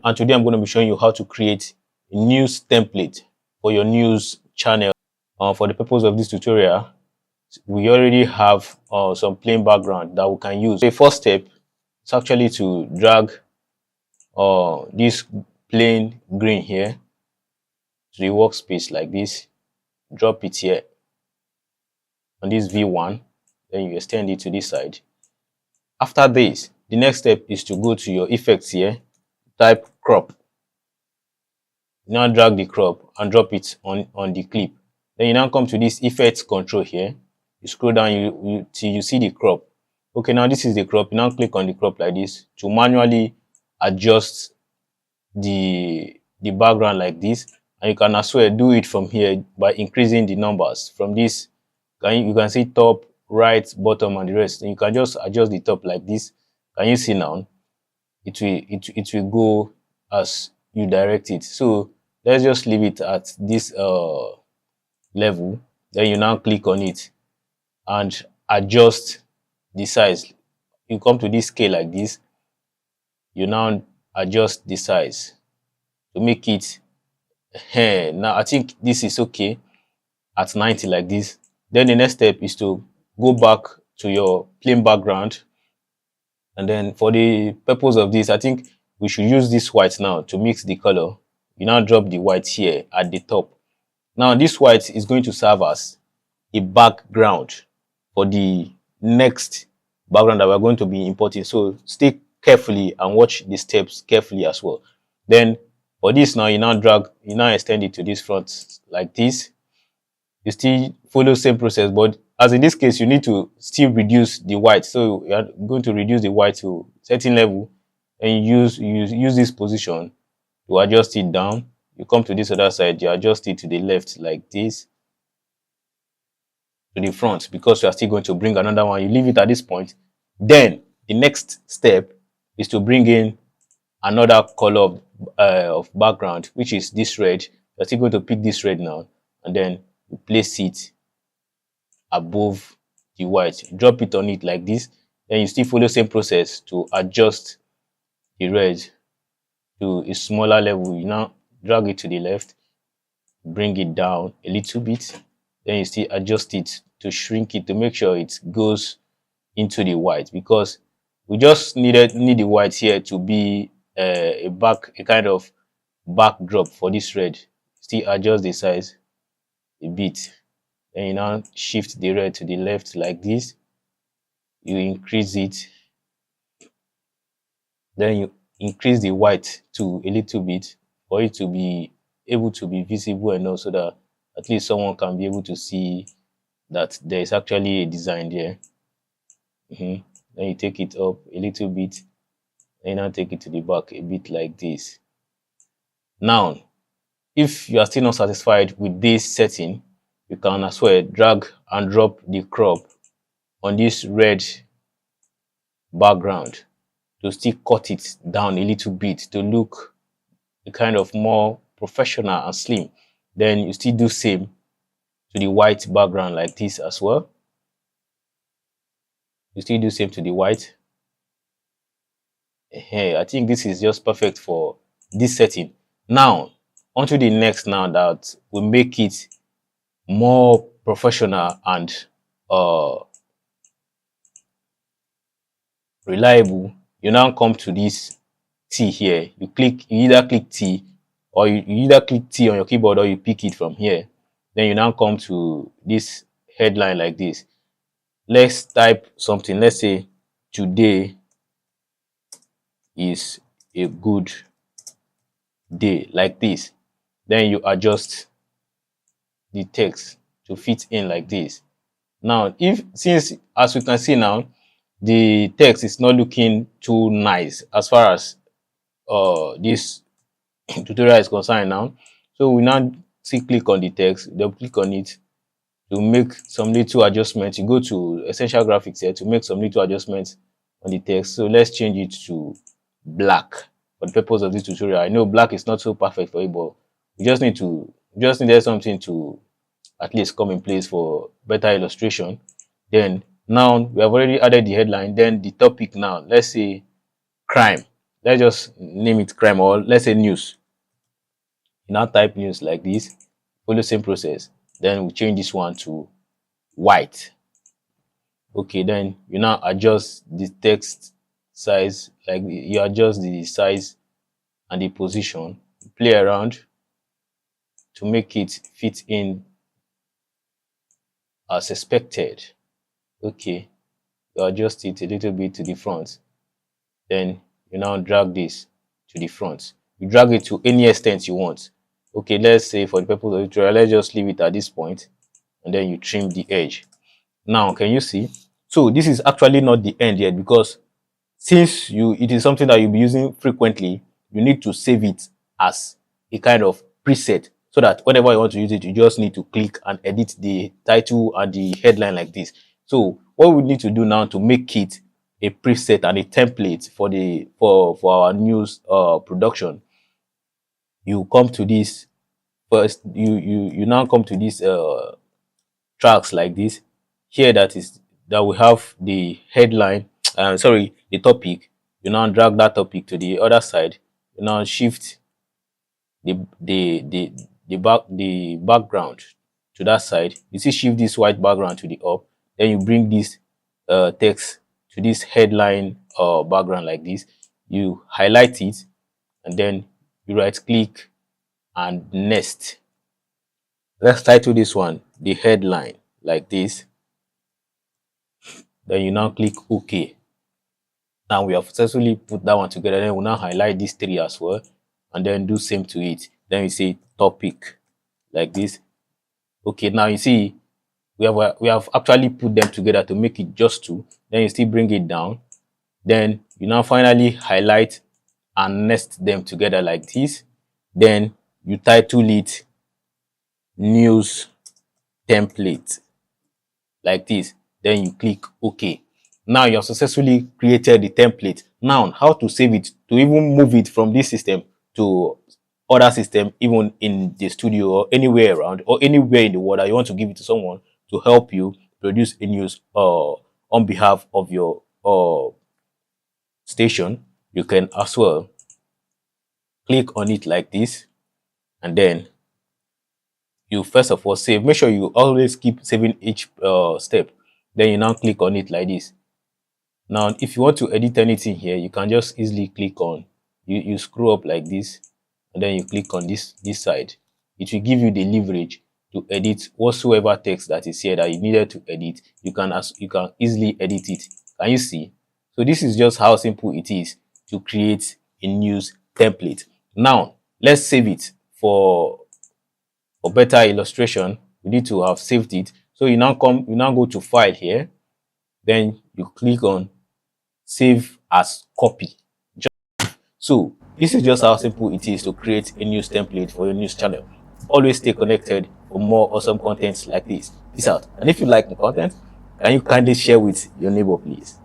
and today I'm going to be showing you how to create a news template for your news channel. For the purpose of this tutorial, we already have some plain background that we can use. The first step is actually to drag this plain green here to the workspace like this, drop it here on this V1, then you extend it to this side. After this, the next step is to go to your effects here, type crop. Now drag the crop and drop it on the clip. Then you now come to this effects control here. You scroll down till you see the crop. Okay, now this is the crop. You now click on the crop like this to manually adjust the background like this. And you can as well do it from here by increasing the numbers from this. You can see top, right, bottom, and the rest. And you can just adjust the top like this. Can you see now? It will go as you direct it. So let's just leave it at this level. Then you now click on it and adjust the size. You come to this scale like this. You now adjust the size to make it now I think this is okay at 90 like this. Then the next step is to go back to your plain background, and then for the purpose of this, I think we should use this white now to mix the color. You now drop the white here at the top. Now this white is going to serve as a background for the next background that we're going to be importing. So stay carefully and watch the steps carefully as well. Then for this now, you now extend it to this front like this. You still follow same process, but as in this case, you need to still reduce the white. So you're going to reduce the white to certain level and use this position to adjust it down. You come to this other side, you adjust it to the left like this, to the front, because you are still going to bring another one. You leave it at this point. Then the next step is to bring in another color of background, which is this red. You're still going to pick this red now, and then you place it above the white. Drop it on it like this. Then you still follow same process to adjust the red to a smaller level. You now drag it to the left, bring it down a little bit. Then you still adjust it to shrink it to make sure it goes into the white, because we just need the white here to be a kind of backdrop for this red. Still adjust the size a bit. Then you now shift the red to the left like this. You increase it. Then you increase the white to a little bit for it to be able to be visible enough so that at least someone can be able to see that there is actually a design there. Then you take it up a little bit. Then you now take it to the back a bit like this. Now, if you are still not satisfied with this setting, you can as well drag and drop the crop on this red background to still cut it down a little bit to look a kind of more professional and slim. Then you still do same to the white background like this as well. You still do same to the white. I think this is just perfect for this setting. Now, on to the next now that will make it more professional and reliable. You now come to this T here. You either click T, or you either click T on your keyboard, or you pick it from here. Then you now come to this headline like this. Let's type something. Let's say today is a good day like this. Then you adjust the text to fit in like this. Now, since as we can see now, the text is not looking too nice as far as this tutorial is concerned now. So we now click on the text, double click on it to make some little adjustments. You go to essential graphics here to make some little adjustments on the text. So let's change it to black for the purpose of this tutorial. I know black is not so perfect for you, but we just needed something to at least come in place for better illustration. Then now we have already added the headline. Then the topic now, let's say crime let's just name it crime, or let's say news. You now type news like this, follow the same process. Then we change this one to white. Okay, then you now adjust the text size, like you adjust the size and the position, play around to make it fit in as expected. Okay, you adjust it a little bit to the front. Then you now drag this to the front. You drag it to any extent you want. Okay, let's say for the purpose of the tutorial, let's just leave it at this point, and then you trim the edge. Now, can you see? So this is actually not the end yet, because since it is something that you'll be using frequently, you need to save it as a kind of preset, so that whenever you want to use it, you just need to click and edit the title and the headline like this. So what we need to do now to make it a preset and a template for our news production, you come to this first. You now come to these tracks like this here, that we have the headline, sorry, the topic. You now drag that topic to the other side. You now shift the background to that side. You see, shift this white background to the up. Then you bring this text to this headline background like this. You highlight it, and then you right click and next. Let's title this one the headline like this. Then you now click OK. Now we have successfully put that one together. Then we'll now highlight these three as well, and then do same to it. Then we say topic like this. Okay, now you see we have actually put them together to make it just two. Then you still bring it down. Then you now finally highlight and nest them together like this. Then you title it news template like this. Then you click OK. Now you have successfully created the template. Now, how to save it, to even move it from this system to other system, even in the studio or anywhere around, or anywhere in the world that you want to give it to someone to help you produce a news on behalf of your station. You can as well click on it like this, and then you first of all save. Make sure you always keep saving each step. Then you now click on it like this. Now, if you want to edit anything here, you can just easily click on, you screw up like this, and then you click on this side. It will give you the leverage to edit whatsoever text that is here that you needed to edit. You can easily edit it. Can you see? So this is just how simple it is to create a news template. Now, let's save it for better illustration. We need to have saved it. So you now go to file here, then you click on save as copy. So this is just how simple it is to create a news template for your news channel. Always stay connected for more awesome content like this. Peace out. And if you like the content, can you kindly share with your neighbor, please?